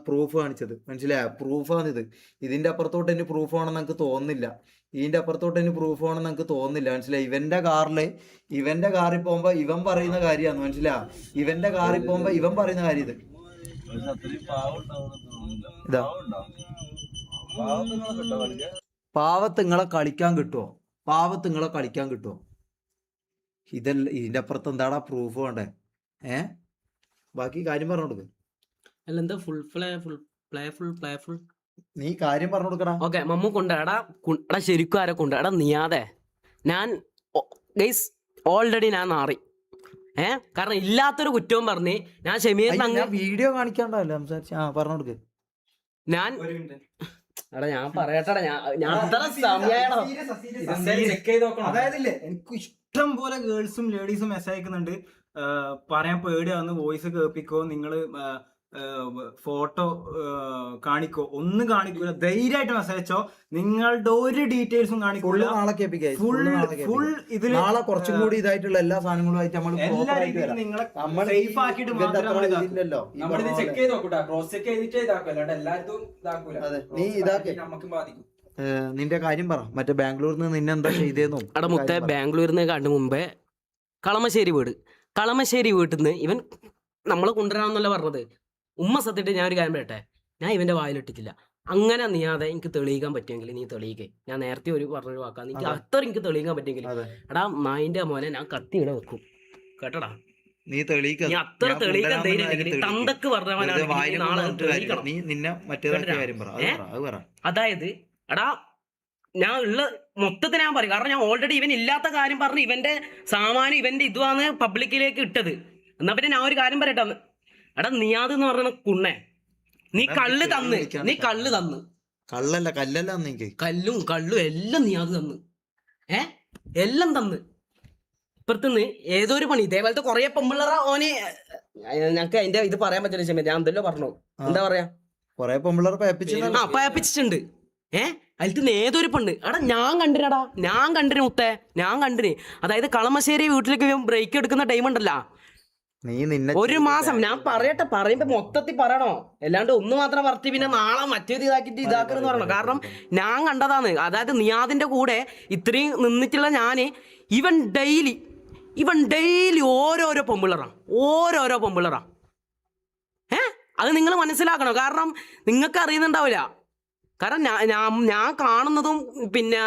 Proof കാണിച്ചത്, മനസ്സിലായ? പ്രൂഫാണിത്. ഇതിന്റെ അപ്പുറത്തോട്ട് ഇനി പ്രൂഫ് ആണെന്ന് എനിക്ക് തോന്നുന്നില്ല. ഇതിന്റെ അപ്പുറത്തോട്ട് ഇനി പ്രൂഫ് ആണെന്ന് എനിക്ക് തോന്നുന്നില്ല, മനസ്സിലായി? ഇവന്റെ കാറിൽ പോകുമ്പോ ഇവൻ പറയുന്ന കാര്യമാണ്, മനസ്സിലായ? ഇവന്റെ കാറിൽ പോകുമ്പോ ഇവൻ പറയുന്ന കാര്യം ഇത്. ഇതാ പാവത്തുങ്ങളെ കളിക്കാൻ കിട്ടുമോ? പാവത്തുങ്ങളെ കളിക്കാൻ കിട്ടുമോ? ഇതല്ല, ഇതിന്റെ അപ്പുറത്ത് എന്താടാ പ്രൂഫ് വേണ്ടേ? ബാക്കി കാര്യം പറഞ്ഞു കൊടുക്ക്. അല്ല എന്താ ഫുൾ നീ കാര്യം പറഞ്ഞു കൊടുക്കടാ. ഓക്കെ, മമ്മു കൊണ്ടാടാ ശരിക്കും ആരെ കൊണ്ടാടാ? നീയാതെ ഞാൻ ഗൈസ് ഓൾറെഡി ഞാൻ നാറി. കാരണം ഇല്ലാത്തൊരു കുറ്റവും പറഞ്ഞ് ഞാൻ ഷമീറിന് വീഡിയോ കാണിക്കാണ്ടല്ലേ സംസാരിച്ച്. പറഞ്ഞു കൊടുക്ക്. ഞാൻ ഞാൻ പറയട്ടെടാ, ഞാൻ അതായത് എനിക്ക് ഇഷ്ടം പോലെ ഗേൾസും ലേഡീസും മെസ്സേജ് അയക്കുന്നുണ്ട്. പറയാൻ പേടിയാവുന്ന വോയിസ് കേൾപ്പിക്കോ, നിങ്ങള് ഫോട്ടോ കാണിക്കോ? ഒന്നും കാണിക്കൂല. ധൈര്യമായിട്ട് മെസ്സേജ് അയച്ചോ. നിങ്ങളുടെ ഒരു ഡീറ്റെയിൽസും കാണിക്കൂല. ഫുൾ ഇതിൽ നാളെ കുറച്ചും കൂടി ഇതായിട്ടുള്ള എല്ലാ സാധനങ്ങളുമായിട്ട് നിങ്ങളെ സേഫ് ആക്കിയിട്ട് ചെക്ക് ചെയ്ത് നോക്കൂട്ടാ. ക്രോസ് ചെക്ക് ചെയ്തിട്ടേ ഇതാക്കും, അല്ലാണ്ട് എല്ലായിടത്തും ഇതാക്കൂല. നീ ഇതാക്കി നമുക്ക് ബാധിക്കും. നിന്റെ കാര്യം പറ. മറ്റേ ബാംഗ്ലൂരിൽ നിന്ന് നിന്നെ എന്താ ചെയ്തേന്നു? അവിടെ മുത്തേ ബാംഗ്ലൂരിൽ നിന്ന് കണ്ടു മുമ്പേ കളമശ്ശേരി വീട്ടിൽ നിന്ന് ഇവൻ നമ്മളെ കൊണ്ടുവരാമെന്നല്ല പറഞ്ഞത്. ഉമ്മ സത്യമായിട്ട് ഞാൻ ഒരു കാര്യം പറയട്ടെ, ഞാൻ ഇവന്റെ വായിലിട്ടിട്ടില്ല. അങ്ങനെ നീയാതെ എനിക്ക് തെളിയിക്കാൻ പറ്റുമെങ്കിൽ നീ തെളിയിക്കേ. ഞാൻ നേരത്തെ പറഞ്ഞൊരു വാക്കാ, എനിക്ക് അത്ര എനിക്ക് തെളിയിക്കാൻ പറ്റുമെങ്കിൽ എടാ നായിന്റെ മോനെ ഞാൻ കത്തി ഇവിടെ വെക്കും, കേട്ടടാ? നീ തെളിയിക്കാൻ അത്ര തെളിയിക്കാൻ ധൈര്യം തന്തക്ക് പറഞ്ഞവനാണ്. അതായത് എടാ ഞാൻ ഉള്ള മൊത്തത്തിൽ ഞാൻ പറയും. കാരണം ഞാൻ ഓൾറെഡി ഇവൻ ഇല്ലാത്ത കാര്യം പറഞ്ഞ് ഇവന്റെ സാമാനം ഇവന്റെ ഇതുവാണ് പബ്ലിക്കിലേക്ക് ഇട്ടത്. എന്നാ പിന്നെ ഞാൻ ഒരു കാര്യം പറയട്ടെ. എടാ നിയാദ് എന്ന് പറഞ്ഞ കുണ്ണേ, നീ കള്ള് തന്ന് കല്ലല്ല കല്ലും എല്ലാം നിയാദ് തന്ന്, എല്ലാം തന്ന്. ഇപ്പുറത്തുനിന്ന് ഏതോ ഒരു പണി ഇതേപോലത്തെ കൊറേ പെമ്പിള്ളറ ഓന് ഞങ്ങക്ക് അതിന്റെ ഇത് പറയാൻ പറ്റില്ല. ഞാൻ എന്തെല്ലോ പറഞ്ഞു, എന്താ പറയാ, കൊറേ പെമ്പിള്ളറ പയപ്പിച്ചിട്ടുണ്ട്. അതിൽ ഏതൊരു പെണ്ണ് എടാ ഞാൻ കണ്ടിന് മുത്തേ, ഞാൻ കണ്ടിന്. അതായത് കളമശ്ശേരി വീട്ടിലേക്ക് ബ്രേക്ക് എടുക്കുന്ന ടൈം ഉണ്ടല്ലോ, ഒരു മാസം. ഞാൻ പറയട്ടെ, പറയുമ്പോ മൊത്തത്തിൽ പറയണോ, അല്ലാണ്ട് ഒന്ന് മാത്രം പറത്തി പിന്നെ നാളെ മറ്റേത് ഇതാക്കരുന്ന് പറയണം. കാരണം ഞാൻ കണ്ടതാണ്. അതായത് നിയാദിന്റെ കൂടെ ഇത്രയും നിന്നിട്ടുള്ള ഞാന് ഇവൻ ഡെയിലി ഓരോരോ പൊമ്പിളറാ. അത് നിങ്ങൾ മനസ്സിലാക്കണം. കാരണം നിങ്ങൾക്ക് അറിയുന്നുണ്ടാവില്ല. കാരണം ഞാൻ കാണുന്നതും പിന്നെ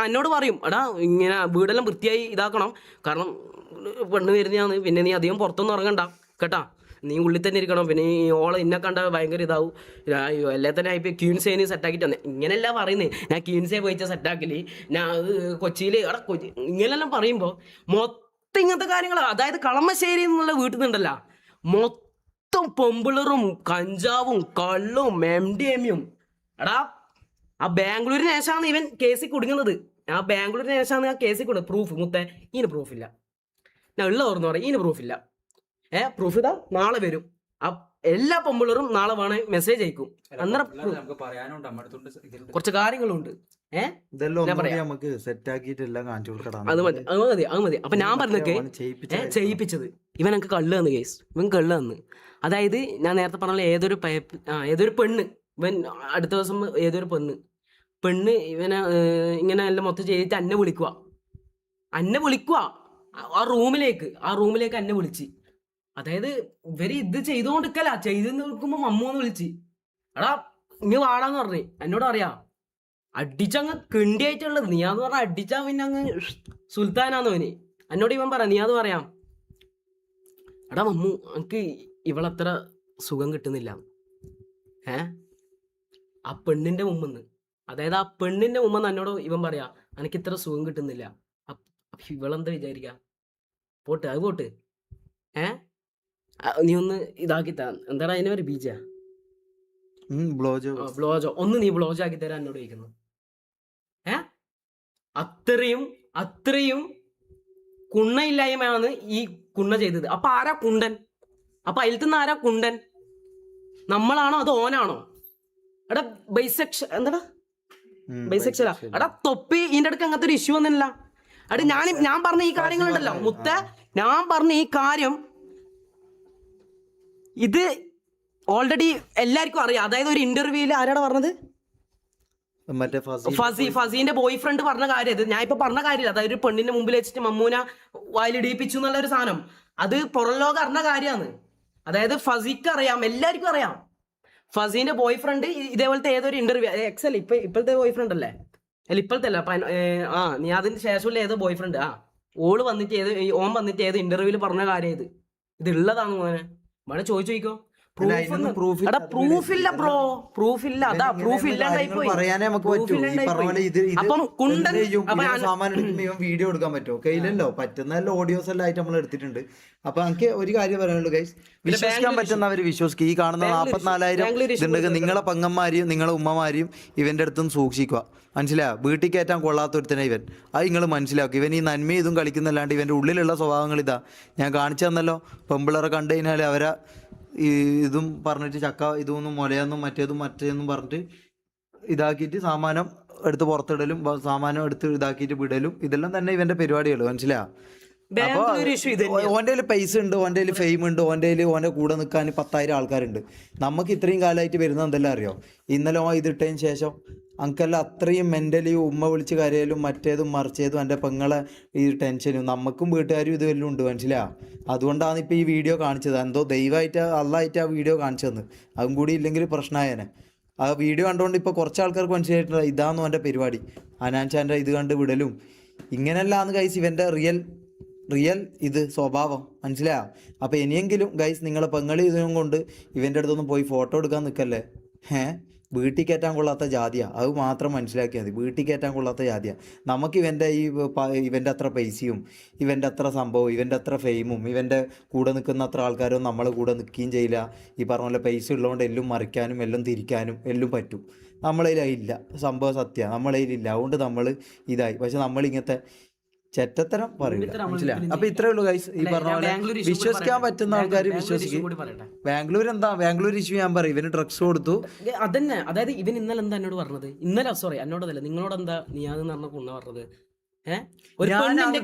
എന്നോട് പറയും എടാ ഇങ്ങനെ വീടെല്ലാം വൃത്തിയായി ഇതാക്കണം, കാരണം പെണ്ണ് വരുന്നതാണ്, പിന്നെ നീ അധികം പുറത്തൊന്നും ഇറങ്ങണ്ട കേട്ടാ, നീ ഉള്ളിൽ തന്നെ ഇരിക്കണം, പിന്നെ ഈ ഓളെ ഇന്നെ കണ്ട ഭയങ്കര ഇതാവും, എല്ലാ തന്നെ ഇപ്പം ക്യൂൻസേന് സെറ്റാക്കിയിട്ട് തന്നെ ഇങ്ങനെയല്ല പറയുന്നത്. ഞാൻ ക്യൂൻസേ പോയിച്ച സെറ്റാക്കല്, ഞാൻ കൊച്ചിയിൽ ഇങ്ങനെല്ലാം പറയുമ്പോൾ മൊത്തം ഇങ്ങനത്തെ കാര്യങ്ങളാണ്. അതായത് കളമശ്ശേരി എന്നുള്ള വീട്ടിൽ നിന്നുണ്ടല്ലോ മൊത്തം പൊമ്പിളറും കഞ്ചാവും കള്ളും MDMA. എടാ ആ ബാംഗ്ലൂരിന് ശേഷമാണ് ഇവൻ കേസിൽ കുടുങ്ങുന്നത്. ആ ബാംഗ്ലൂരിന് ശേഷമാണ് ആ കേസിൽ കൊടുക്കുന്നത്. പ്രൂഫ് മുത്തേ, ഇതിന് പ്രൂഫില്ല. ഞാൻ ഉള്ള ഓർന്ന് പറയാം, ഇതിന് പ്രൂഫില്ല. പ്രൂഫ് ഇതാ നാളെ വരും. ആ എല്ലാ പൊമ്പിളറും നാളെ വേണേ മെസ്സേജ് അയക്കും. അന്നേരം കുറച്ച് കാര്യങ്ങളുണ്ട്. അത് മതി. അപ്പൊ ഞാൻ പറഞ്ഞൊക്കെ ചെയ്യിപ്പിച്ചത് ഇവൻ എനിക്ക് കള്ള് തന്നു കേസ്. ഇവൻ കള്ള് തന്നു. അതായത് ഞാൻ നേരത്തെ പറഞ്ഞ ഏതൊരു പെണ്ണ്, ഇവൻ അടുത്ത ദിവസം ഏതൊരു പെണ്ണ് ഇവനെ ഇങ്ങനെ എല്ലാം മൊത്തം ചെയ്തിട്ട് എന്നെ വിളിക്കുക ആ റൂമിലേക്ക് എന്നെ വിളിച്ച്. അതായത് ഇവര് ഇത് ചെയ്ത് നിൽക്കുമ്പോ മമ്മൂന്ന് വിളിച്ച് എടാ ഇങ്ങ് വാടാന്ന് പറഞ്ഞു. എന്നോട് അറിയാം അടിച്ചങ്ങ് കിണ്ടിയായിട്ടുള്ളത്. നീയാന്ന് പറഞ്ഞ അടിച്ചാ പിന്നെ അങ്ങ് സുൽത്താനാന്നോന്. എന്നോട് ഇവൻ പറയാം, നീയാന്ന് പറയാം എടാ മമ്മു എനിക്ക് ഇവളത്ര സുഖം കിട്ടുന്നില്ല. ആ പെണ്ണിന്റെ മുമ്പെന്ന്, അതായത് ആ പെണ്ണിന്റെ മുമ്പെന്ന് എന്നോട് ഇവൻ പറയാ എനിക്ക് ഇത്ര സുഖം കിട്ടുന്നില്ല. ഇവളെന്താ വിചാരിക്കാം? പോട്ട് നീ ഒന്ന് ഇതാക്കി തരാൻ, എന്താടാ അതിനെ ഒരു ബീജ ബ്ലോജോ ഒന്ന് നീ ബ്ലോജോ ആക്കി തരാൻ എന്നോട് ചോദിക്കുന്നു. അത്രയും കുണ്ണയില്ലായ്മയാണ് ഈ കുണ്ണ ചെയ്തത്. അപ്പൊ ആരാ കുണ്ടൻ? അപ്പൊ അതിൽ ആരാ കുണ്ടൻ? നമ്മളാണോ അതോ ഓനാണോ? എടാ ബൈസെക്ഷലാ എടാ തൊപ്പി. ഇതിന്റെ അടുക്ക് അങ്ങനത്തെ ഒരു ഇഷ്യൂ ഒന്നുമില്ല. എടാ ഞാൻ പറഞ്ഞ ഈ കാര്യങ്ങളുണ്ടല്ലോ മുത്ത, ഞാൻ പറഞ്ഞ ഈ കാര്യം ഇത് ഓൾറെഡി എല്ലാവർക്കും അറിയാം. അതായത് ഒരു ഇന്റർവ്യൂവിൽ ആരാടാ പറഞ്ഞത്, മറ്റേ ഫസീന്റെ ബോയ് ഫ്രണ്ട് പറഞ്ഞ കാര്യം ഇത്. ഞാൻ ഇപ്പൊ പറഞ്ഞ കാര്യമില്ല, അതായത് ഒരു പെണ്ണിന്റെ മുമ്പിൽ വെച്ചിട്ട് മമ്മൂന വായിലിടിപ്പിച്ചു എന്നുള്ള ഒരു സാധനം, അത് പുറം ലോകം അറിഞ്ഞ കാര്യമാണ്. അതായത് ഫസിക്ക് അറിയാം, എല്ലാവർക്കും അറിയാം. ഫസീന്റെ ബോയ് ഫ്രണ്ട് ഇതേപോലത്തെ ഏതൊരു ഇന്റർവ്യൂ, എക്സൽ ഇപ്പോഴത്തെ ബോയ് ഫ്രണ്ട് അല്ലേ, അല്ല ഇപ്പോഴത്തെ അല്ല, നീ അതിന് ശേഷമുള്ള ഏതോ ബോയ് ഫ്രണ്ട്, ഓള് വന്നിട്ട് ഓൻ വന്നിട്ട് ഏത് ഇന്റർവ്യൂവിൽ പറഞ്ഞ കാര്യം ഇത് ഉള്ളതാണ് മോനെ. മോനെ ചോദിച്ചോ, പ്രൂഫില്ല ബ്രോ, പ്രൂഫില്ല. അതാ പ്രൂഫ് ഇല്ലാണ്ടായി പോയി. പറയാനേ നമുക്ക് പറ്റൂ. ഈ പറഞ്ഞ പോലെ അപ്പം കുണ്ടൻ സാമാനം എടുക്കുമ്പോ ഇവൻ വീഡിയോ എടുക്കാൻ പറ്റുമോ? കയ്യിലല്ലോ, പറ്റുന്ന ഓഡിയോസ് എല്ലാം ആയിട്ട് നമ്മൾ എടുത്തിട്ടുണ്ട്. അപ്പൊ എനിക്ക് ഒരു കാര്യം പറയാനുള്ളൂ ഗൈസ്, വിശ്വസിക്കാൻ പറ്റുന്നവര് വിശ്വസിക്കുക. ഈ കാണുന്ന 44,000 ഇതുണ്ടെങ്കിൽ നിങ്ങളെ പെങ്ങന്മാരെയും നിങ്ങളെ ഉമ്മമാരെയും ഇവന്റെ അടുത്തുനിന്ന് സൂക്ഷിക്കുക. മനസ്സിലായോ? വീട്ടിൽ കയറ്റാൻ കൊള്ളാത്തൊരുത്തനെ ഇവൻ. അത് നിങ്ങൾ മനസ്സിലാക്കുക. ഇവൻ ഈ നന്മ ഇതും കളിക്കുന്നല്ലാണ്ട് ഇവന്റെ ഉള്ളിലുള്ള സ്വഭാവങ്ങൾ ഇതാ ഞാൻ കാണിച്ചു തന്നല്ലോ. പെമ്പിളറെ കണ്ടു കഴിഞ്ഞാൽ അവരെ ഇതും പറഞ്ഞിട്ട് ചക്ക ഇതൊന്നും മുലയൊന്നും മറ്റേന്നും പറഞ്ഞിട്ട് ഇതാക്കിയിട്ട് സാമാനം എടുത്ത് പുറത്തിടലും സാമാനം എടുത്ത് ഇതാക്കിയിട്ട് വിടലും ഇതെല്ലാം തന്നെ ഇവന്റെ പരിപാടികൾ. മനസ്സിലായോ? അപ്പൊ ഓൻ്റെ പൈസ ഉണ്ട്, ഓൻ്റെ ഫെയിം ഉണ്ട്, ഓൻ്റെ കൂടെ നിൽക്കാൻ 10,000 ആൾക്കാരുണ്ട്. നമുക്ക് ഇത്രയും കാലമായിട്ട് വരുന്നത് എന്തെല്ലാം അറിയോ? ഇന്നലെ ഇതിട്ടതിന് ശേഷം അങ്കെല്ലാം അത്രയും മെന്റലി ഉമ്മ വിളിച്ച് കരയലും മറ്റേതും മറിച്ചതും എൻ്റെ പെങ്ങളെ ഈ ടെൻഷനും നമുക്കും വീട്ടുകാരും ഇത് വല്ലതും ഉണ്ട്. മനസ്സിലായോ? അതുകൊണ്ടാണ് ഇപ്പോൾ ഈ വീഡിയോ കാണിച്ചത്. എന്തോ ദൈവമായിട്ട് അള്ളായിട്ട് ആ വീഡിയോ കാണിച്ചു തന്നു. അതും കൂടി ഇല്ലെങ്കിൽ പ്രശ്നമായേനെ. ആ വീഡിയോ കണ്ടുകൊണ്ട് ഇപ്പോൾ കുറച്ച് ആൾക്കാർക്ക് മനസ്സിലായിട്ടില്ല ഇതാണെന്നും എൻ്റെ പരിപാടി. അനാൻചാൻ്റെ ഇത് കണ്ട് വിടലും ഇങ്ങനെയല്ലാന്ന് ഗൈസ് ഇവൻ്റെ റിയൽ ഇത് സ്വഭാവം. മനസ്സിലായോ? അപ്പോൾ ഇനിയെങ്കിലും ഗൈസ് നിങ്ങളെ പെങ്ങളി ഇതിനും കൊണ്ട് ഇവൻ്റെ അടുത്തൊന്നും പോയി ഫോട്ടോ എടുക്കാൻ നിൽക്കല്ലേ. വീട്ടിൽ കയറ്റാൻ കൊള്ളാത്ത ജാതിയാ, അത് മാത്രം മനസ്സിലാക്കിയാൽ മതി. വീട്ടിൽ കയറ്റാൻ കൊള്ളാത്ത ജാതിയാ. നമുക്ക് ഇവൻ്റെ അത്ര പൈസയും ഇവൻ്റെ അത്ര സംഭവം ഇവൻ്റെ അത്ര ഫെയിമും ഇവൻ്റെ കൂടെ നിൽക്കുന്ന അത്ര ആൾക്കാരും നമ്മളെ കൂടെ നിൽക്കുകയും ചെയ്യില്ല. ഈ പറഞ്ഞ പോലെ പൈസ ഉള്ളതുകൊണ്ട് എല്ലാം മറിക്കാനും എല്ലാം തിരിക്കാനും എല്ലാം പറ്റും. നമ്മളതിലില്ല, സംഭവം സത്യമാണ്, നമ്മളതിലില്ല. അതുകൊണ്ട് നമ്മൾ ഇതായി. പക്ഷെ നമ്മളിങ്ങനത്തെ ചെറ്റത്തരം പറയില്ല. മനസ്സിലായി? അപ്പൊ ഇത്രേ ഉള്ളൂ ഗൈസ്. ഈ പറഞ്ഞ പോലെ വിശ്വസിക്കാൻ പറ്റുന്ന ആൾക്കാർ വിശ്വസിക്കും. ബാംഗ്ലൂർ ഇഷ്യൂ ഞാൻ പറയും. ഇവന് ഡ്രഗ്സ് കൊടുത്തു അതന്നെ. അതായത് ഇവൻ ഇന്നലെ എന്താ എന്നോട് പറഞ്ഞത്, ഇന്നലെ സോറി എന്നോടല്ല നിങ്ങളോട് എന്താ നീയാന്ന് പറഞ്ഞ കുണ്ണ പറഞ്ഞത്,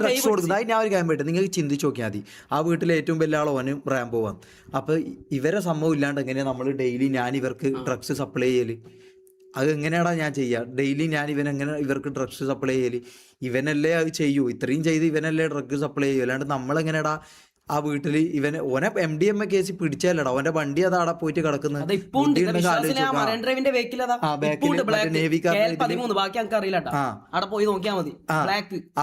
ഡ്രഗ്സ് കൊടുക്കുന്നത്. അത് ഞാൻ ഒരു കാര്യം പറ്റും, നിങ്ങൾക്ക് ചിന്തിച്ച് നോക്കിയാൽ മതി. ആ വീട്ടിലെ ഏറ്റവും വലിയ ആൾ ഓനും റാംബോ ആണ്. അപ്പൊ ഇവരെ സംഭവം ഇല്ലാണ്ട് എങ്ങനെയാ നമ്മൾ ഡെയിലി ഞാൻ ഇവർക്ക് ഡ്രഗ്സ് സപ്ലൈ ചെയ്യല്? അത് എങ്ങനെയാടാ ഞാൻ ചെയ്യുക? ഡെയിലി ഞാൻ ഇവനെങ്ങനെ ഇവർക്ക് ഡ്രഗ്സ് സപ്ലൈ ചെയ്യല്? ഇവനല്ലേ അത് ചെയ്യൂ? ഇത്രയും ചെയ്ത് ഇവനല്ലേ ഡ്രഗ് സപ്ലൈ ചെയ്യൂ? അല്ലാണ്ട് നമ്മളെങ്ങനെയാടാ ആ വീട്ടിൽ ഓനെ MDMA കേസ് പിടിച്ചാലടാ ഓന്റെ വണ്ടി അത് അവിടെ പോയിട്ട് കിടക്കുന്നത്.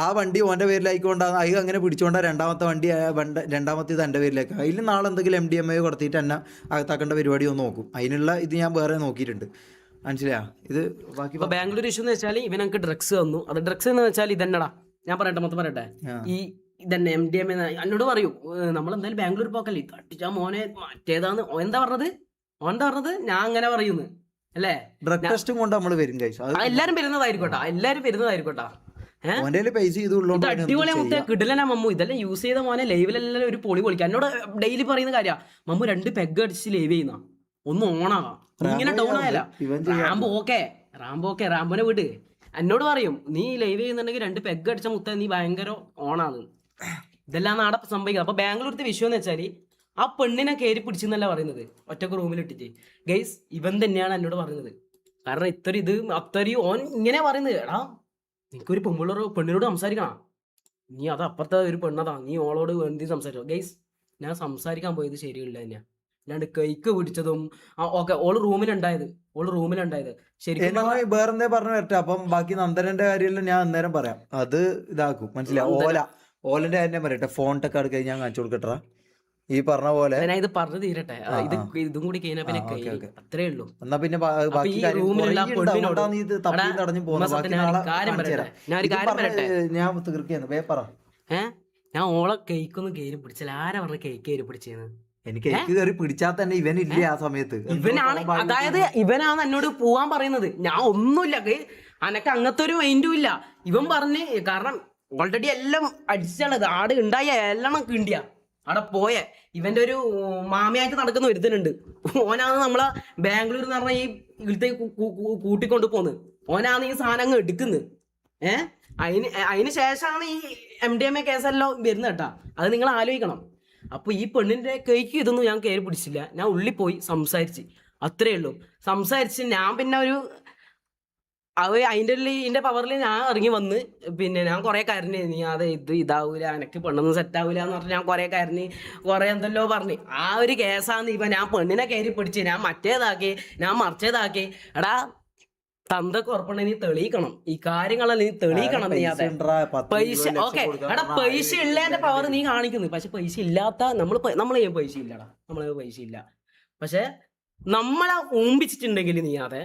ആ വണ്ടി ഓന്റെ പേരിലായിക്കൊണ്ടാ അത് അങ്ങനെ പിടിച്ചോണ്ടാ രണ്ടാമത്തേത് എന്റെ പേരിലേക്ക്. അതിൽ നാളെ എന്തെങ്കിലും MDMA കൊടുത്തിട്ട് എന്നെ അകത്താക്കേണ്ട പരിപാടി ഒന്ന് നോക്കും. അതിനുള്ള ഇത് ഞാൻ വേറെ നോക്കിയിട്ടുണ്ട്. മനസ്സിലാ? ഇത് ബാക്കി ബാംഗ്ലൂർ ഇഷ്യൂ എന്ന് വെച്ചാൽ ഇവനക്ക് ഡ്രഗ്സ് തന്നു. അത് ഡ്രഗ്സ് എന്ന് വെച്ചാൽ ഇതന്നെടാ. ഞാൻ പറയട്ടെ ഈ ഇതന്നെ MDMA എന്നോട് പറയൂ. നമ്മളെന്തായാലും ബാംഗ്ലൂർ പോക്കല്ലേ, തട്ടിച്ചാ മോനെ മറ്റേതാന്ന് എന്താ പറഞ്ഞത് ഞാൻ അങ്ങനെ പറയുന്നു അല്ലേ? ഡ്രഗ് ടെസ്റ്റും കൊണ്ട് നമ്മൾ വരും. എല്ലാരും വരുന്നതായിരിക്കോട്ടാ. അടിപൊളിയാ മുത്തേ, കിടിലനാ മമ്മു. ഇതെല്ലാം യൂസ് ചെയ്ത മോനെ ലൈവിലെല്ലാം ഒരു പൊളി പൊളിക്കാം. എന്നോട് ഡെയിലി പറയുന്ന കാര്യ, മമ്മു 2 പെഗ് അടിച്ച് ലൈവ് ചെയ്യുന്ന ഒന്ന് ഓണാകാം. ഇങ്ങനെ ഡൗൺ ആയല്ല. റാംബോനെ വിട്. എന്നോട് പറയും നീ ലൈവ് ചെയ്യുന്നുണ്ടെങ്കിൽ 2 പെഗ് അടിച്ച മുത്ത നീ ഭയങ്കര ഓണാണ്. ഇതെല്ലാം നാടെ സംഭവിക്കുന്നത്. അപ്പൊ ബാംഗ്ലൂരത്തെ വിഷയം എന്ന് വെച്ചാല് ആ പെണ്ണിനെ കയറി പിടിച്ചെന്നല്ല പറയുന്നത്, ഒറ്റക്ക് റൂമിലിട്ടിട്ട്. ഗൈസ് ഇവൻ തന്നെയാണ് എന്നോട് പറയുന്നത്. കാരണം അത്രയും ഓൻ ഇങ്ങനെ പറയുന്നത്, എടാ നിനക്കൊരു പെണ്ണിനോട് സംസാരിക്കണം, നീ അത് അപ്പുറത്തെ ഒരു പെണ്ണതാ, നീ ഓളോട് എന്ത് സംസാരിച്ചോ. ഗൈസ് ഞാൻ സംസാരിക്കാൻ പോയത് ശരിയല്ല തന്നെയാ. അല്ലാണ്ട് കൈക്ക് പിടിച്ചതും ഓക്കെ ഓള് റൂമിലുണ്ടായത് ശരിക്കും വേറെന്തേ പറഞ്ഞു വരട്ടെ. അപ്പം ബാക്കി നന്ദനന്റെ കാര്യമെല്ലാം ഞാൻ അന്നേരം പറയാം. അത് ഇതാക്കും. മനസ്സിലായി? ഓലന്റെ കാര്യം പറയട്ടെ. ഫോൺ ടെക്ക് അടുക്ക ഞാൻ കാണിച്ചു കൊടുക്കട്ടാ. ഈ പറഞ്ഞ പോലെ ഇത് പറഞ്ഞു തീരട്ടെ. ഇതും കൂടി കഴിഞ്ഞാൽ പിന്നെ അത്രേ ഉള്ളൂ. എന്നാ പിന്നെ ഞാൻ തീർക്കുന്നു. ഞാൻ ഓളെ കേക്കൊന്നും കയറി പിടിച്ചാൽ ആരാ പറഞ്ഞ കേക്ക് കയറി പിടിച്ചേന്ന്? എനിക്ക് കയറി പിടിച്ചാൽ തന്നെ ഇവനില്ല ആ സമയത്ത്. ഇവനാണ് എന്നോട് പോവാൻ പറയുന്നത്. ഞാൻ ഒന്നുമില്ല, അനക്ക് അങ്ങനത്തെ ഒരു മൈൻഡും ഇല്ല. ഇവൻ പറഞ്ഞ് കാരണം ഓൾറെഡി എല്ലാം അടിച്ചാണത്. ആട് ഉണ്ടായ എല്ലാം കിണ്ടിയ അവിടെ പോയെ. ഇവന്റെ ഒരു മാമിയായിട്ട് നടക്കുന്ന ഒരുത്തനുണ്ട്. ഓനാണ് നമ്മളെ ബാംഗ്ലൂർ എന്ന് പറഞ്ഞ ഈ ഇവിടുത്തെ കൂട്ടിക്കൊണ്ട് പോന്ന്. ഓനാണ് ഈ സാധനം അങ്ങ് എടുക്കുന്നത്. അതിന് ശേഷമാണ് ഈ MDMA കേസെല്ലാം വരുന്നത് കേട്ടാ. അത് നിങ്ങൾ ആലോചിക്കണം. അപ്പൊ ഈ പെണ്ണിന്റെ കൈക്ക് ഇതൊന്നും ഞാൻ കയറി പിടിച്ചില്ല. ഞാൻ ഉള്ളിൽ പോയി സംസാരിച്ച്, അത്രേ ഉള്ളൂ. സംസാരിച്ച് ഞാൻ പിന്നെ ഒരു അതിന്റെ പവറിൽ ഞാൻ ഇറങ്ങി വന്ന് പിന്നെ ഞാൻ കുറെ കരഞ്ഞ്, നീ അത് ഇതാവൂല, എനക്ക് പെണ്ണൊന്നും സെറ്റ് ആവൂല എന്ന് പറഞ്ഞ് ഞാൻ കുറെ കരഞ്ഞ്, കുറെ എന്തെല്ലോ പറഞ്ഞ്. ആ ഒരു കേസാന്ന് ഇപ്പൊ ഞാൻ പെണ്ണിനെ കയറി പിടിച്ച്, ഞാൻ മറ്റേതാക്കി, ഞാൻ മറിച്ചേതാക്കി. എടാ തന്തൊക്കെ ഉറപ്പുണ്ടെ നീ തെളിയിക്കണം, ഈ കാര്യങ്ങളെല്ലാം നീ തെളിയിക്കണം. നീ അതെ പൈസ ഓക്കെ എടാ, പൈസ ഉള്ളതിന്റെ പവർ നീ കാണിക്കുന്നു. പക്ഷെ പൈസ ഇല്ലാത്ത നമ്മളെ പൈസ ഇല്ലടാ, നമ്മളെ പൈസ ഇല്ല. പക്ഷെ നമ്മളെ ഊമ്പിച്ചിട്ടുണ്ടെങ്കിൽ നീ അതെ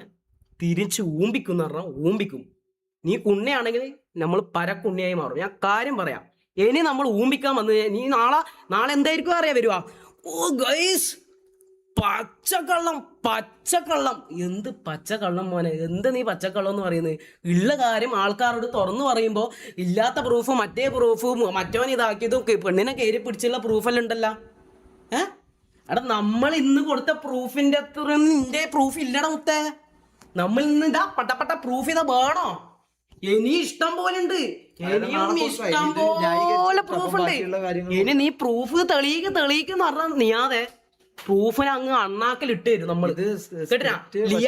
തിരിച്ച് ഊമ്പിക്കും പറഞ്ഞാൽ ഊമ്പിക്കും. നീ കുണ്ണയാണെങ്കിൽ നമ്മൾ പരക്കുണ്ണിയായി മാറും. ഞാൻ കാര്യം പറയാം. ഇനി നമ്മൾ ഊമ്പിക്കാൻ വന്ന് നീ നാളെ എന്തായിരിക്കും അറിയാൻ വരുവാ, ഓ ഗൈസ് പച്ചക്കള്ളം. എന്ത് പച്ചക്കള്ളം മോനെ, എന്ത് നീ പച്ചക്കള്ളം എന്ന് പറയുന്നത്? ഉള്ള കാര്യം ആൾക്കാരോട് തുറന്നു പറയുമ്പോ ഇല്ലാത്ത പ്രൂഫ്, മറ്റേ പ്രൂഫ്, മറ്റവൻ ഇതാക്കിയതും പെണ്ണിനെ കയറി പിടിച്ചുള്ള പ്രൂഫെല്ലാം ഉണ്ടല്ലോ. എടാ നമ്മൾ ഇന്ന് കൊടുത്ത പ്രൂഫിന്റെ അത്ര നിന്റെ പ്രൂഫ് ഇല്ലടാ മുത്തേ. നമ്മൾ ഇന്ന് ഇതാ പട്ട പ്രൂഫ് ചെയ്താ വേണോ? ഇനി ഇഷ്ടം പോലെ ഉണ്ട്, ഇനിയും ഇഷ്ടം പോലെ പ്രൂഫ് ഉണ്ട്. ഇനി നീ പ്രൂഫ് തെളിയിക്കെന്ന് പറഞ്ഞാൽ നീയാതെ പ്രൂഫിനെ അങ്ങ് അണ്ണാക്കൽ ഇട്ട് തരും നമ്മള്. കേട്ടാ ലിയ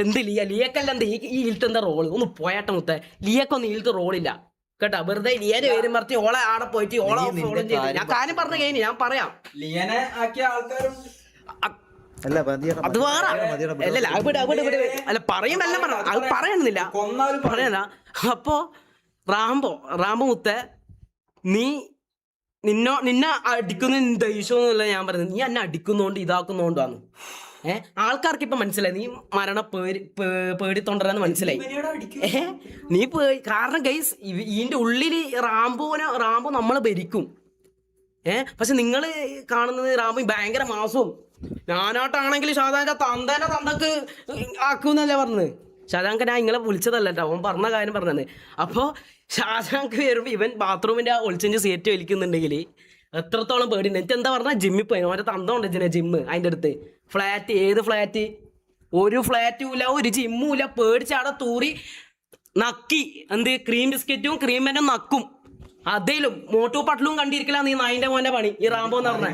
എന്ത് ലിയക്കല്ല എന്ത് ഈ ഈൽട്ടെന്താ റോള്? ഒന്ന് പോയാട്ട മുത്തേ, ലിയക്കൊന്നും ഈൽത്ത് റോളില്ല കേട്ടാ. വെറുതെ ലിയനെ പേരും മറിച്ച് ഓളെ ആടെ പോയിട്ട് ഓളെ ഫോളോ ചെയ്ത് ഞാൻ കാര്യം പറഞ്ഞ കഴിഞ്ഞ് ഞാൻ പറയാം. ലിയനെ ആക്കിയ ആൾക്കാരും അത് വേറെ അല്ല പറയുമെല്ലാം പറഞ്ഞ അത് പറയണമെന്നില്ല, പറയണ. അപ്പോ റാംബോ മുത്തേ, നിന്നെ അടിക്കുന്ന ദേഷ്യമൊന്നുമില്ല ഞാൻ പറയുന്നത്. നീ എന്നെ അടിക്കുന്നോണ്ട് ഇതാക്കുന്നോണ്ടാന്ന് ആൾക്കാർക്ക് ഇപ്പൊ മനസ്സിലായി. നീ പേടിത്തൊണ്ടരാന്ന് മനസ്സിലായി. നീ കാരണം ഗൈസ് ഇതിന്റെ ഉള്ളില് റാംബോ നമ്മളെ ഭരിക്കും. പക്ഷെ നിങ്ങള് കാണുന്നത് റാംബോ ഭയങ്കര മാസവും ഞാനായിട്ടാണെങ്കിൽ ഷാജാന്റെ തന്തക്ക് ആക്കൂന്നല്ലേ പറഞ്ഞത്. ഷാജാൻക്ക് ഞാൻ ഇങ്ങളെ വിളിച്ചതല്ലോ, അവൻ പറഞ്ഞ കാര്യം പറഞ്ഞത്. അപ്പോൾ ഷാജാൻക്ക് വരുമ്പോ ഇവൻ ബാത്റൂമിന്റെ ഒളിച്ചെഞ്ച് സീറ്റ് വലിക്കുന്നുണ്ടെങ്കിൽ എത്രത്തോളം പേടിയുണ്ട്. എനിക്ക് എന്താ പറഞ്ഞാൽ ജിമ്മിൽ പോയി അവൻ്റെ തന്തമുണ്ട് ജിമ്മ് അതിൻ്റെ അടുത്ത്. ഫ്ലാറ്റ്, ഏത് ഫ്ലാറ്റ്? ഒരു ഫ്ലാറ്റും ഇല്ല, ഒരു ജിമ്മും ഇല്ല. പേടിച്ചാടെ തൂറി നക്കി എന്ത് ക്രീം ബിസ്ക്കറ്റും ക്രീം പെന്നും നക്കും. അതേലും മോട്ടു പട്ടലും കണ്ടിരിക്കില്ല നീ നായിന്റെ മോന്റെ പണി ഈ റാംബോ എന്ന് പറഞ്ഞ.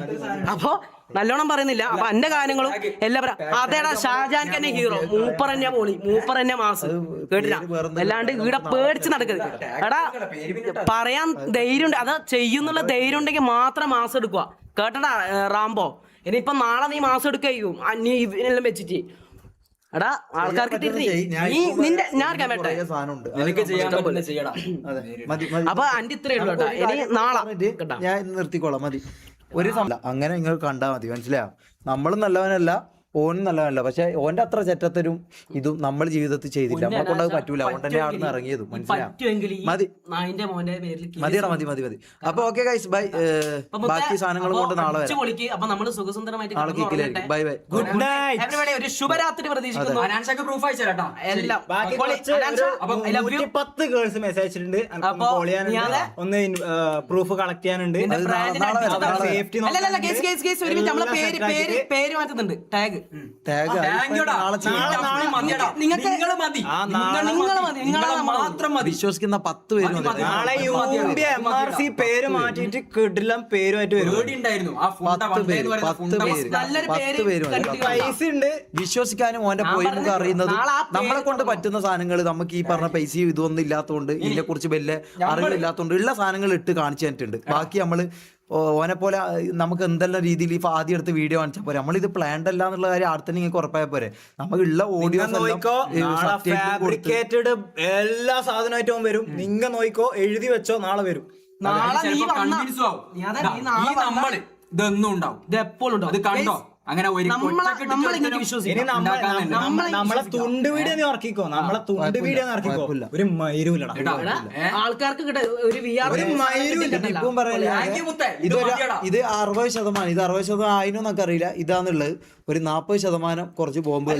അപ്പൊ നല്ലോണം പറയുന്നില്ല. അപ്പൊ എന്റെ കാര്യങ്ങളും എല്ലാവരും അതേടാ ഷാജാൻ തന്നെ ഹീറോ, മൂപ്പറന്നെ പോളി, മൂപ്പറന്നെ മാസ്. കേട്ടില്ല? അല്ലാണ്ട് ഇവിടെ പേടിച്ച് നടക്കരുത്. എടാ പറയാൻ ധൈര്യം ഉണ്ട്, അതാ ചെയ്യുന്നുള്ള ധൈര്യം ഉണ്ടെങ്കിൽ മാത്രം മാസം എടുക്കുക. കേട്ടടാ റാംബോ, ഇനിയിപ്പൊ നാളെ നീ മാസം എടുക്കും നീ ഇവനെല്ലാം വെച്ചിട്ട്. എടാ ആൾക്കാർക്ക് അപ്പൊ അന്റെ ഇത്രയേ ഉള്ളൂ കേട്ടോ. ഇനി നാളെ ഞാൻ നിർത്തിക്കോളാം, മതി. ഒരു അങ്ങനെ നിങ്ങൾ കണ്ടാ മതി, മനസ്സിലായോ? നമ്മളും നല്ലവനല്ല, ഓനും നല്ലവനല്ല. പക്ഷെ ഓന്റെ അത്ര ചെറ്റത്തരും ഇതും നമ്മൾ ജീവിതത്തിൽ ചെയ്തില്ല. നമ്മളെ കൊണ്ട് അത് പറ്റൂല. അതുകൊണ്ട് തന്നെ അവിടെ നിന്ന് ഇറങ്ങിയതും, മനസ്സിലായോ? മതി മതിയടാ, മതി. അപ്പൊ ഓക്കെ ഗൈസ്, ബൈ. ബാക്കി സാധനങ്ങൾ കൊണ്ട് നാളെ വരാം. ബൈ ബൈ, ഗുഡ് നൈറ്റ്, ഒരു ശുഭരാത്രി പ്രതീക്ഷിക്കുന്നു. 10 ഗേൾസ് മെസ്സേജ് അയച്ചിട്ടുണ്ട്. ഒന്ന് പ്രൂഫ് കളക്ട് ചെയ്യാനുണ്ട്. സേഫ്റ്റി പേര് മാറ്റുന്നുണ്ട്. ടാഗ് വിശ്വസിക്കുന്ന 10 പേര് നാളെ MRC പേര് മാറ്റിട്ട് കിടിലം പേരുമായിട്ട് വരും. പൈസ ഉണ്ട് വിശ്വസിക്കാനും ഓന്റെ പോയിമുഖം അറിയുന്നതും നമ്മളെ കൊണ്ട് പറ്റുന്ന സാധനങ്ങൾ. നമുക്ക് ഈ പറഞ്ഞ പൈസയും ഇതൊന്നും ഇല്ലാത്തതുകൊണ്ട്, ഇതിനെ കുറിച്ച് വലിയ അറിവില്ലാത്തതുകൊണ്ട് ഉള്ള സാധനങ്ങൾ ഇട്ട് കാണിച്ചു തന്നിട്ടുണ്ട്. ബാക്കി നമ്മള് ഓനെ പോലെ നമുക്ക് എന്തെല്ലാം രീതിയിൽ ഇപ്പൊ ആദ്യം എടുത്ത് വീഡിയോ കാണിച്ചാൽ പോരെ. നമ്മളിത് പ്ലാൻഡ് അല്ല എന്നുള്ള കാര്യം ആടെ തന്നെ നിങ്ങൾക്ക് ഉറപ്പായ പോരെ. നമുക്കുള്ള ഓഡിയോ ഫാബ്രിക്കേറ്റഡ് എല്ലാ സാധനമായിട്ടും വരും. നിങ്ങ നോയിക്കോ, എഴുതി വെച്ചോ, നാളെ വരും. ഇതൊന്നും ഉണ്ടാവും, ഇത് എപ്പോഴും ഉണ്ടാവും. അത് കണ്ടോ? അങ്ങനെ നമ്മളെ തുണ്ട് വീഡിയോ നീ ഇറക്കിക്കോ, നമ്മളെ തുണ്ട് വീഡിയോ ഇറക്കിക്കോ. ഒരു മൈരൂലടാ ആൾക്കാർക്ക് ഒരു ഇത് 60%, ഇത് 60% ആയിനൊന്നൊക്കെ അറിയില്ല. ഇതാന്നുള്ളത് ഒരു 40% കുറച്ച് ബോംബ്.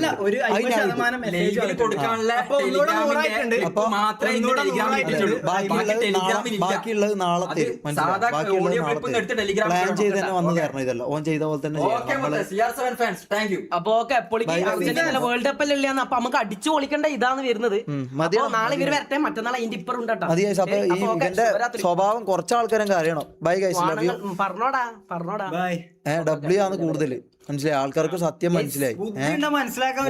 ബാക്കിയുള്ളത് നാളെ തരും. മനസ്സിലായി? ബാക്കിയുള്ളത് നാളെ പ്ലാൻ ചെയ്ത് തന്നെ വന്നു തരണം. ഇതല്ല ഓൻ ചെയ്ത പോലെ തന്നെ CR7 fans, thank you. അപ്പൊ ഓക്കെ അർജന്റീന വേൾഡ് കപ്പിൽ ഇല്ലാന്ന് അപ്പൊ നമുക്ക് അടിച്ചു പൊളിക്കേണ്ട ഇതാണ് വരുന്നത്. മതി അപ്പൊ നാളെ ഇവര് വരട്ടെ, മറ്റന്നാൾ അതിന്റെ ഇപ്പറും ഉണ്ടാ. മതി ഗൈസ്. അപ്പൊ ഈ ഇവന്റെ സ്വഭാവം കുറച്ച് ആൾക്കാരും അറിയണം. Bye guys, love you. പറഞ്ഞോടാ ബൈ. ഡബ്ല്യു ആണ് കൂടുതൽ മനസ്സിലായി, ആൾക്കാർക്ക് സത്യം മനസ്സിലായി. മനസ്സിലാക്കാൻ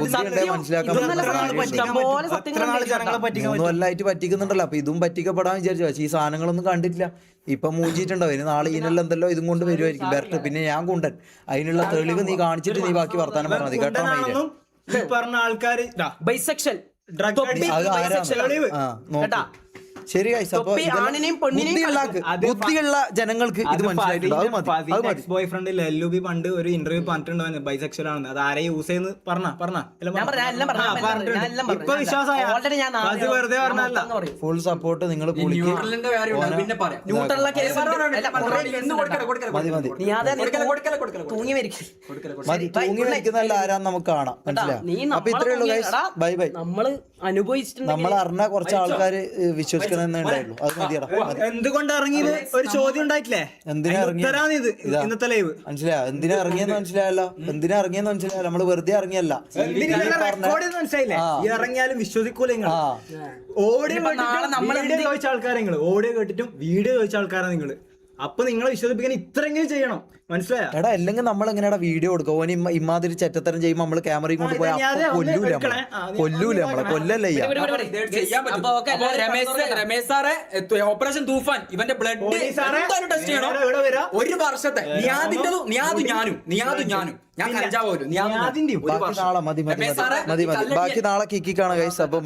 കൊല്ലായിട്ട് പറ്റിക്കുന്നുണ്ടല്ലോ. അപ്പൊ ഇതും പറ്റിക്കപ്പെടാൻ വിചാരിച്ചു. പക്ഷേ ഈ സാധനങ്ങളൊന്നും കണ്ടിട്ടില്ല. ഇപ്പൊ മൂഞ്ചിട്ടുണ്ടാവും. ഇനി നാളെ ഇതിനെല്ലാം എന്തല്ലോ ഇതും കൊണ്ട് വരുമായിരിക്കും ബെർട്ട്. പിന്നെ ഞാൻ കൊണ്ടൻ അതിനുള്ള തെളിവ് നീ കാണിച്ചിട്ട് നീ ബാക്കി വർത്താനം പറഞ്ഞാൽ മതി കേട്ടോ. മൈര പറഞ്ഞ ആൾക്കാര് ബൈസെക്ഷൽ കേട്ടാ. ശരി ഗൈസ്. അപ്പൊ ബുദ്ധിയുള്ള ജനങ്ങൾക്ക് ഇത് മനസ്സിലായിട്ടുണ്ട്. ബോയ് ഫ്രണ്ട് LUB പണ്ട് ഒരു ഇന്റർവ്യൂ പറഞ്ഞിട്ടുണ്ടായിരുന്നു ബൈസെക്ഷൽ ആണെന്ന്. അത് ആരെ യൂസ് ചെയ്യുന്ന ഇപ്പൊ വിശ്വാസമായ വെറുതെ പറഞ്ഞല്ല. ഫുൾ സപ്പോർട്ട് നിങ്ങൾ ന്യൂട്രലിന്റെ കാര്യം പിന്നെ പറയാം. തൂങ്ങി തൂങ്ങി വയ്ക്കുന്നല്ല ആരാന്ന് നമുക്ക് കാണാം. മനസ്സിലായി. അപ്പൊ ഇത്രേ ഉള്ളൂ ഗൈസ്. Bye bye. നമ്മള് അനുഭവിച്ചിട്ടുണ്ട്. നമ്മൾ അറിഞ്ഞ കുറച്ച് ആൾക്കാര് വിശ്വസിക്കണമെന്നേ ഉണ്ടായുള്ളൂ. അത് മതിയടാ. എന്തുകൊണ്ട് ഇറങ്ങിയത് ഒരു ചോദ്യം ഉണ്ടായിട്ടില്ലേ? എന്തിനാ ഇറങ്ങിയത് ഇന്നത്തെ ലൈവ് മനസ്സിലായോ? എന്തിനാ ഇറങ്ങിയെന്ന് മനസ്സിലായല്ലോ. എന്തിനാ ഇറങ്ങിയെന്ന് മനസ്സിലായല്ലോ. നമ്മള് വെറുതെ ഇറങ്ങിയല്ല. മനസ്സിലായില്ലേ? ഇറങ്ങിയാലും വിശ്വസിക്കൂല. ഓഡിയോ ചോദിച്ച ആൾക്കാരെ നിങ്ങള്, ഓഡിയോ കേട്ടിട്ടും വീഡിയോ ചോദിച്ച ആൾക്കാരാ നിങ്ങള്. അപ്പൊ നിങ്ങളെ വിശ്വസിപ്പിക്കാൻ ഇത്രയെങ്കിലും ചെയ്യണം. മനസ്സിലായോ? എടാ അല്ലെങ്കിൽ നമ്മൾ എങ്ങനെയാ വീഡിയോ കൊടുക്കുക? ഓന് ഇമാതിരി ചെറ്റത്തരം ചെയ്യുമ്പോ നമ്മള് ക്യാമറയും കൊണ്ട് പോയി കൊല്ലൂല നമ്മളെ. കൊല്ലല്ലേ രമേശ് സാറെ ഓപ്പറേഷൻ തൂഫാൻ ഇവന്റെ ബ്ലഡ് ടെസ്റ്റ് ചെയ്യണം. ഒരു വർഷത്തെ ഞാനും ഞാൻ കഞ്ചാവ് ബാക്കി നാളെ മതി. ബാക്കി നാളെ കിക്കിക്കാണ് ഗൈസ്. അപ്പൊ